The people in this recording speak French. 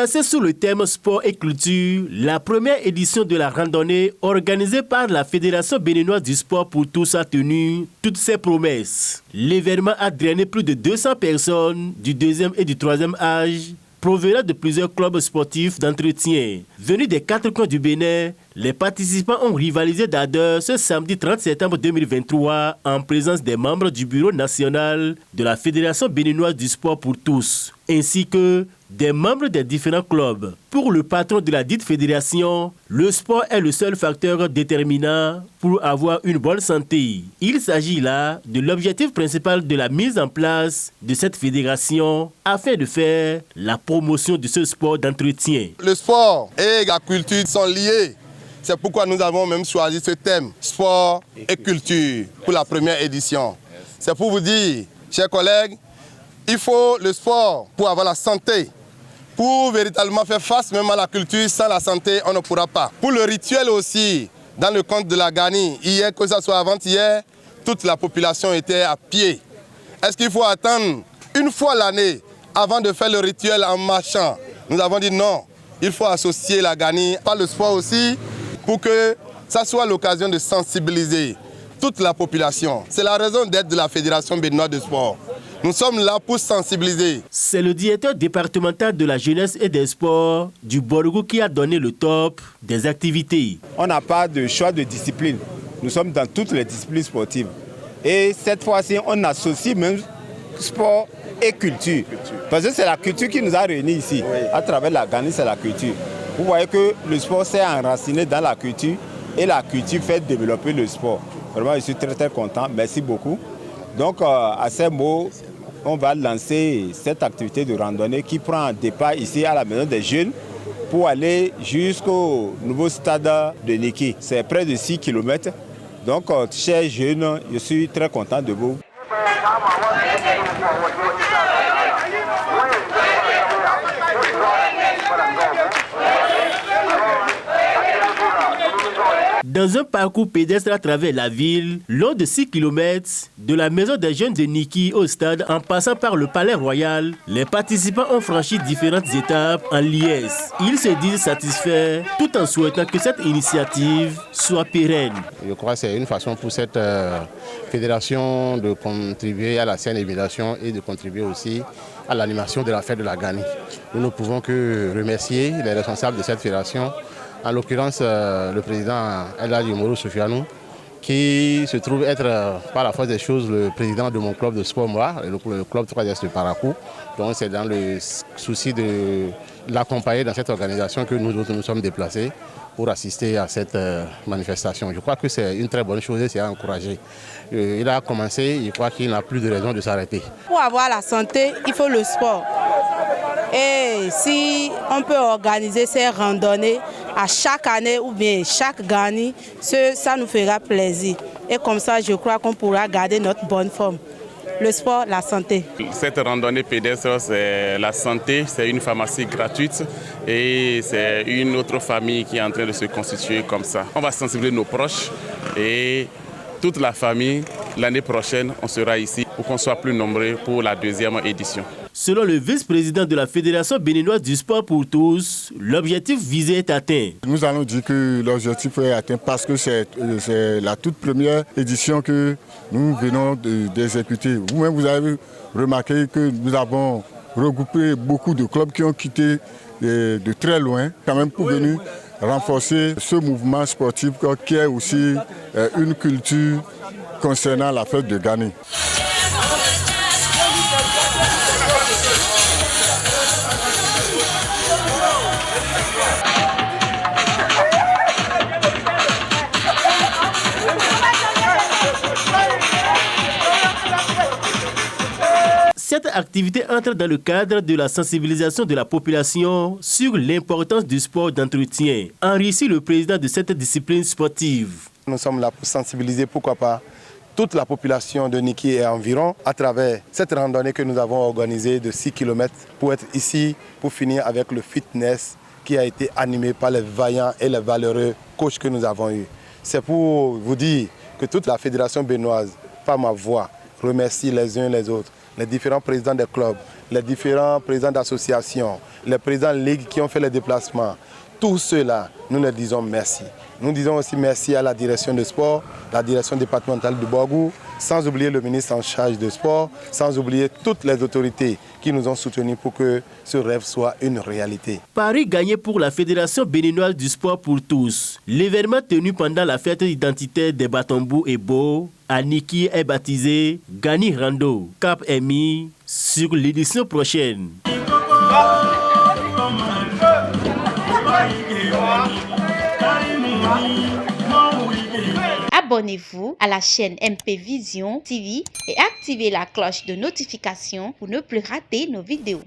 Placée sous le thème sport et culture, la première édition de la randonnée organisée par la Fédération béninoise du sport pour tous a tenu toutes ses promesses. L'événement a drainé plus de 200 personnes du deuxième et du troisième âge, provenant de plusieurs clubs sportifs d'entretien. Venus des quatre coins du Bénin, les participants ont rivalisé d'ardeur ce samedi 30 septembre 2023 en présence des membres du bureau national de la Fédération béninoise du sport pour tous, ainsi que des membres des différents clubs. Pour le patron de la dite fédération, le sport est le seul facteur déterminant pour avoir une bonne santé. Il s'agit là de l'objectif principal de la mise en place de cette fédération afin de faire la promotion de ce sport d'entretien. Le sport et la culture sont liés. C'est pourquoi nous avons même choisi ce thème, sport et culture, pour la première édition. C'est pour vous dire, chers collègues, il faut le sport pour avoir la santé. Pour véritablement faire face même à la culture, sans la santé, on ne pourra pas. Pour le rituel aussi, dans le compte de la Gani, hier, que ce soit avant-hier, toute la population était à pied. Est-ce qu'il faut attendre une fois l'année avant de faire le rituel en marchant? Nous avons dit non, il faut associer la Gani par le sport aussi pour que ça soit l'occasion de sensibiliser toute la population. C'est la raison d'être de la Fédération béninoise de sport. Nous sommes là pour sensibiliser. C'est le directeur départemental de la jeunesse et des sports du Borgou qui a donné le top des activités. On n'a pas de choix de discipline. Nous sommes dans toutes les disciplines sportives. Et cette fois-ci, on associe même sport et culture. Parce que c'est la culture qui nous a réunis ici. Oui. À travers la Gani, c'est la culture. Vous voyez que le sport s'est enraciné dans la culture et la culture fait développer le sport. Vraiment, je suis très très content. Merci beaucoup. Donc, à ces mots, on va lancer cette activité de randonnée qui prend un départ ici à la Maison des Jeunes pour aller jusqu'au nouveau stade de Niki. C'est près de 6 km. Donc, chers jeunes, je suis très content de vous. Dans un parcours pédestre à travers la ville, long de 6 km, de la maison des jeunes de Niki au stade en passant par le palais royal, les participants ont franchi différentes étapes en liesse. Ils se disent satisfaits tout en souhaitant que cette initiative soit pérenne. Je crois que c'est une façon pour cette fédération de contribuer à la saine émulation et de contribuer aussi à l'animation de la fête de la Gani. Nous ne pouvons que remercier les responsables de cette fédération. En l'occurrence, le président El Hadji Umaru Soufianou, qui se trouve être, par la force des choses, le président de mon club de sport, moi, le club 3S de Parakou. Donc c'est dans le souci de l'accompagner dans cette organisation que nous autres nous sommes déplacés pour assister à cette manifestation. Je crois que c'est une très bonne chose et c'est à encourager. Il a commencé, je crois qu'il n'a plus de raison de s'arrêter. Pour avoir la santé, il faut le sport. Et si on peut organiser ces randonnées à chaque année ou bien chaque Gani, ça nous fera plaisir. Et comme ça, je crois qu'on pourra garder notre bonne forme. Le sport, la santé. Cette randonnée pédestre, c'est la santé, c'est une pharmacie gratuite et c'est une autre famille qui est en train de se constituer comme ça. On va sensibiliser nos proches et toute la famille. L'année prochaine, on sera ici pour qu'on soit plus nombreux pour la deuxième édition. Selon le vice-président de la Fédération béninoise du sport pour tous, l'objectif visé est atteint. Nous allons dire que l'objectif est atteint parce que c'est la toute première édition que nous venons d'exécuter. Vous-même, vous avez remarqué que nous avons regroupé beaucoup de clubs qui ont quitté de très loin, quand même pour venir renforcer ce mouvement sportif qui est aussi une culture concernant la fête de Gani. Cette activité entre dans le cadre de la sensibilisation de la population sur l'importance du sport d'entretien, enrichit le président de cette discipline sportive. Nous sommes là pour sensibiliser, pourquoi pas, toute la population de Niki et environ à travers cette randonnée que nous avons organisée de 6 km pour être ici, pour finir avec le fitness qui a été animé par les vaillants et les valeureux coachs que nous avons eus. C'est pour vous dire que toute la fédération béninoise, par ma voix, remercie les uns les autres, les différents présidents des clubs, les différents présidents d'associations, les présidents de ligue qui ont fait les déplacements, tous ceux-là, nous leur disons merci. Nous disons aussi merci à la direction de sport, la direction départementale de Borgou, sans oublier le ministre en charge de sport, sans oublier toutes les autorités qui nous ont soutenus pour que ce rêve soit une réalité. Paris gagné pour la Fédération béninoise du sport pour tous. L'événement tenu pendant la fête identitaire des Batombou et Beau, Aniki est baptisé Gani Rando. Cap est mis sur l'édition prochaine. Abonnez-vous à la chaîne MP Vision TV et activez la cloche de notification pour ne plus rater nos vidéos.